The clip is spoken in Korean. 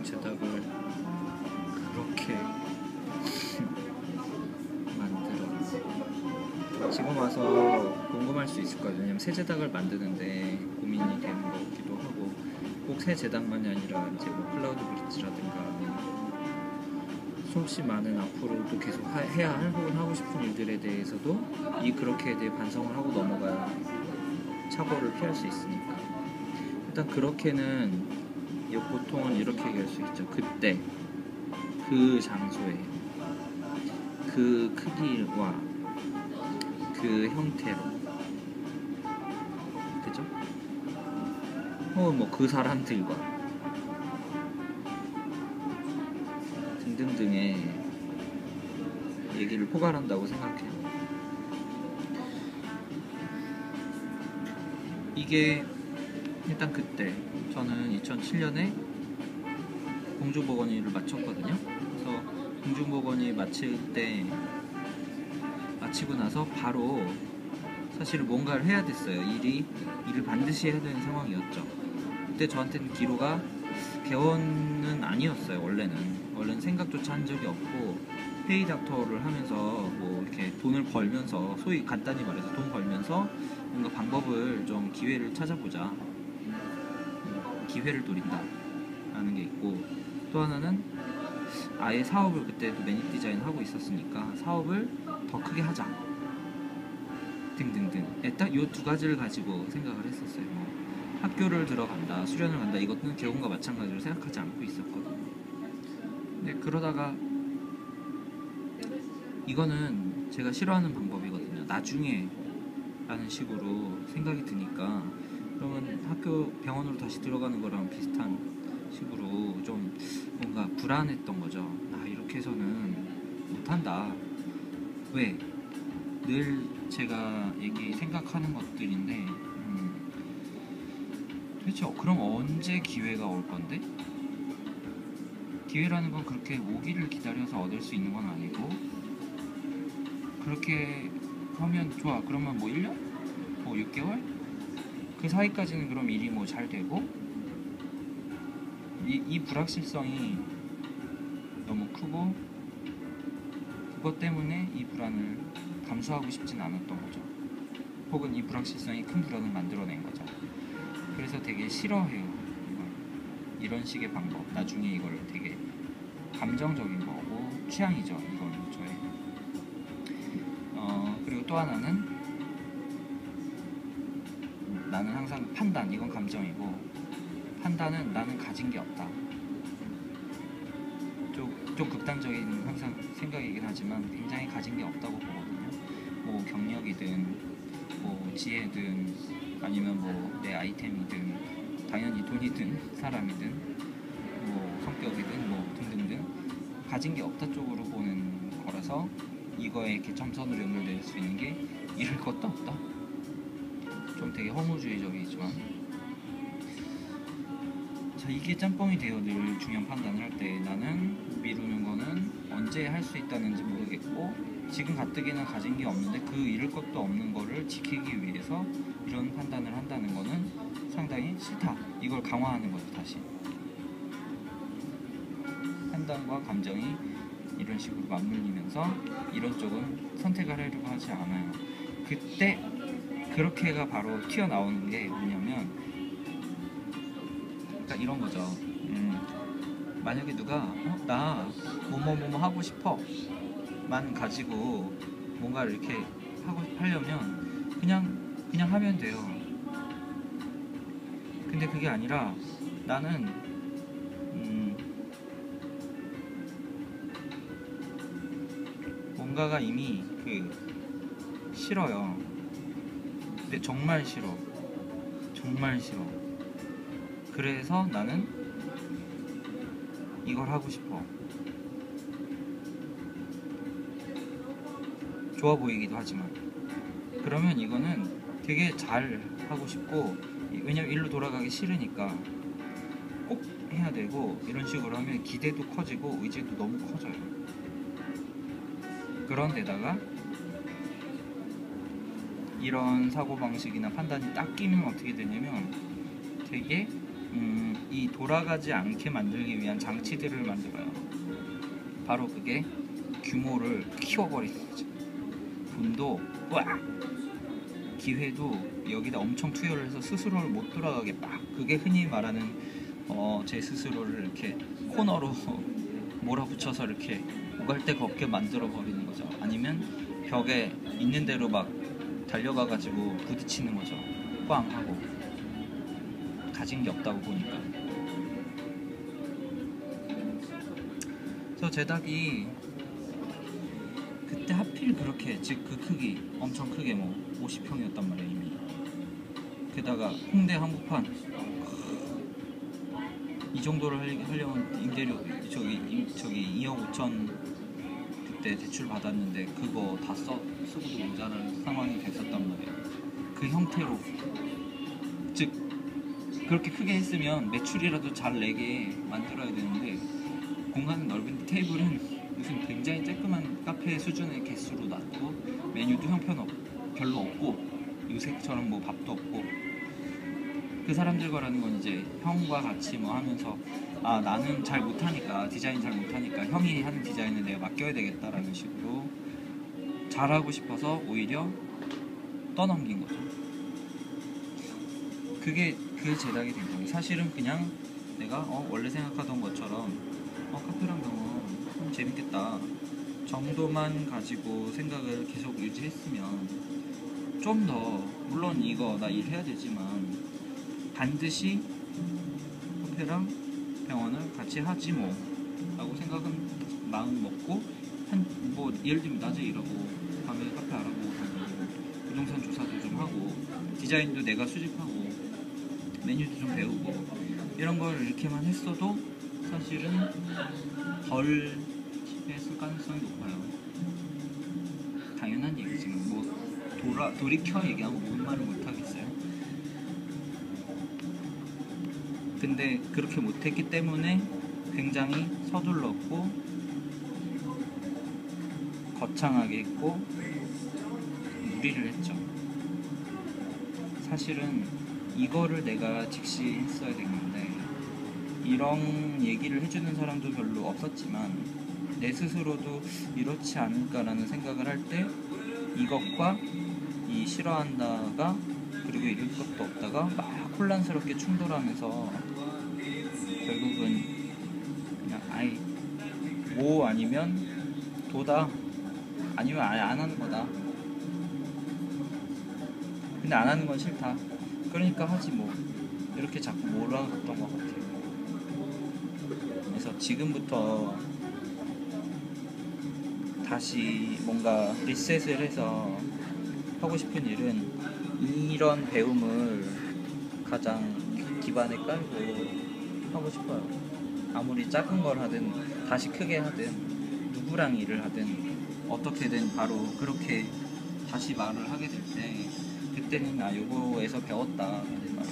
제닭을 그렇게 만들어. 지금 와서 궁금할 수 있을 거예요. 왜냐면 새 제닭을 만드는데 고민이 되는 거기도 하고, 꼭 새 제닭만이 아니라 이제 뭐 클라우드 브릿지라든가 솜씨 많은 앞으로도 계속 해야 할 혹은 하고 싶은 일들에 대해서도 그렇게 대해 반성을 하고 넘어가야 착오를 피할 수 있으니까. 일단 그렇게는 보통은 이렇게 얘기할 수 있죠. 그때 그 장소에 그 크기와 그 형태로, 그죠? 혹은 뭐 그 사람들과 등등등의 얘기를 포괄한다고 생각해요. 이게 일단 그때 저는 2007년에 공중보건의를 마쳤거든요. 그래서 공중보건의 마치고 나서 바로 사실은 뭔가를 해야 됐어요. 일을 반드시 해야 되는 상황이었죠. 그때 저한테는 기로가 개원은 아니었어요. 원래는 생각조차 한 적이 없고, 페이 닥터를 하면서 뭐 이렇게 돈을 벌면서, 소위 간단히 말해서 돈 벌면서 뭔가 방법을 좀 기회를 찾아보자, 기회를 노린다 라는 게 있고, 또 하나는 아예 사업을, 그때도 매닛 디자인 하고 있었으니까 사업을 더 크게 하자 등등등. 딱 이 두 가지를 가지고 생각을 했었어요. 뭐 학교를 들어간다, 수련을 간다, 이것은 개원과 마찬가지로 생각하지 않고 있었거든요. 근데 그러다가 이거는 제가 싫어하는 방법이거든요. 나중에 라는 식으로 생각이 드니까, 그러면 병원으로 다시 들어가는 거랑 비슷한 식으로 좀 뭔가 불안했던 거죠. 이렇게 해서는 못한다. 왜? 늘 제가 생각하는 것들인데, 도대체 그럼 언제 기회가 올 건데? 기회라는 건 그렇게 오기를 기다려서 얻을 수 있는 건 아니고, 그렇게 하면 좋아. 그러면 뭐 1년? 뭐 6개월? 그 사이까지는 그럼 일이 뭐 잘 되고, 이 불확실성이 너무 크고, 그것 때문에 이 불안을 감수하고 싶진 않았던 거죠. 혹은 이 불확실성이 큰 불안을 만들어낸 거죠. 그래서 되게 싫어해요. 이런 식의 방법. 나중에 이걸 되게 감정적인 거고 취향이죠. 이건 저의. 그리고 또 하나는, 나는 항상 판단, 이건 감정이고, 판단은 나는 가진 게 없다. 좀 극단적인 항상 생각이긴 하지만 굉장히 가진 게 없다고 보거든요. 뭐 경력이든 뭐 지혜든 아니면 뭐 내 아이템이든 당연히 돈이든 사람이든 뭐 성격이든 뭐 등등등 가진 게 없다 쪽으로 보는 거라서, 이거에 개첨선으로 연결될 수 있는 게 잃을 것도 없다. 좀 되게 허무주의적이지만, 자, 이게 짬뽕이 돼요. 늘 중요한 판단을 할 때 나는 미루는 거는 언제 할 수 있다는지 모르겠고, 지금 가뜩이나 가진 게 없는데 그 잃을 것도 없는 거를 지키기 위해서 이런 판단을 한다는 거는 상당히 싫다. 이걸 강화하는 거죠. 다시 판단과 감정이 이런 식으로 맞물리면서 이런 쪽은 선택을 하려고 하지 않아요. 그때 그렇게가 바로 튀어나오는 게 뭐냐면, 그러니까 이런 거죠. 만약에 누가 나 뭐뭐 하고 싶어 만 가지고 뭔가를 이렇게 하려면 그냥 하면 돼요. 근데 그게 아니라 나는 뭔가가 이미 싫어요. 근데 정말 싫어. 그래서 나는 이걸 하고 싶어. 좋아 보이기도 하지만. 그러면 이거는 되게 잘 하고 싶고, 왜냐면 일로 돌아가기 싫으니까 꼭 해야 되고, 이런 식으로 하면 기대도 커지고 의지도 너무 커져요. 그런데다가 이런 사고방식이나 판단이 딱 끼면 어떻게 되냐면 되게 이 돌아가지 않게 만들기 위한 장치들을 만들어요. 바로 그게 규모를 키워버리는 거죠. 돈도 꽉, 기회도 여기다 엄청 투여를 해서 스스로를 못 돌아가게 막, 그게 흔히 말하는 제 스스로를 이렇게 코너로 몰아붙여서 이렇게 오갈 데가 없게 만들어 버리는 거죠. 아니면 벽에 있는 대로 막 달려가 가지고 부딪히는 거죠. 꽝 하고. 가진 게 없다고 보니까. 그래서 제 닭이 그때 하필 그렇게, 즉 그 크기 엄청 크게 뭐 50평이었단 말이에요 이미. 게다가 홍대 한복판 이 정도를 하려면 임대료 저기 2억 5천 그때 대출 받았는데 그거 다 쓰고도 모자랄 상황이 됐었단 말이에요. 그 형태로, 즉 그렇게 크게 했으면 매출이라도 잘 내게 만들어야 되는데, 공간은 넓은데 테이블은 무슨 굉장히 쬐끄만 카페 수준의 개수로 놨고, 메뉴도 형편 별로 없고, 요새처럼 뭐 밥도 없고. 그 사람들 거라는 건 이제 형과 같이 뭐 하면서, 아 나는 잘 못하니까, 디자인 잘 못하니까 형이 하는 디자인을 내가 맡겨야 되겠다라는 식으로 잘하고 싶어서 오히려 떠넘긴 거죠. 그게 그 제작이 된 거예요. 사실은 그냥 내가 원래 생각하던 것처럼 카페랑 병원 재밌겠다 정도만 가지고 생각을 계속 유지했으면 좀 더, 물론 이거 나 일해야 되지만 반드시 카페랑 병원을 같이 하지 뭐 라고 생각은 마음 먹고, 뭐 예를 들면 낮에 일하고 밤에 카페 알아보고 부동산 조사도 좀 하고 디자인도 내가 수집하고 메뉴도 좀 배우고 이런 걸 이렇게만 했어도 사실은 덜 했을 가능성이 높아요. 당연한 얘기지만 뭐 돌이켜 얘기하면 뭔 말을 못하겠어요. 근데 그렇게 못했기 때문에 굉장히 서둘렀고 거창하게 했고 무리를 했죠. 사실은 이거를 내가 즉시 했어야 됐는데, 이런 얘기를 해주는 사람도 별로 없었지만 내 스스로도 이렇지 않을까라는 생각을 할 때 이것과 이 싫어한다가 그리고 이럴 것도 없다가 막 혼란스럽게 충돌하면서 결국은 그냥 뭐 아니면 도다 아니면 아예 안 하는 거다. 근데 안 하는 건 싫다. 그러니까 하지 뭐. 이렇게 자꾸 몰아갔던 것 같아요. 그래서 지금부터 다시 뭔가 리셋을 해서 하고 싶은 일은 이런 배움을 가장 기반에 깔고 하고 싶어요. 아무리 작은 걸 하든 다시 크게 하든 누구랑 일을 하든 어떻게든 바로 그렇게 다시 말을 하게 될 때, 그때는 요거에서 배웠다 라는 말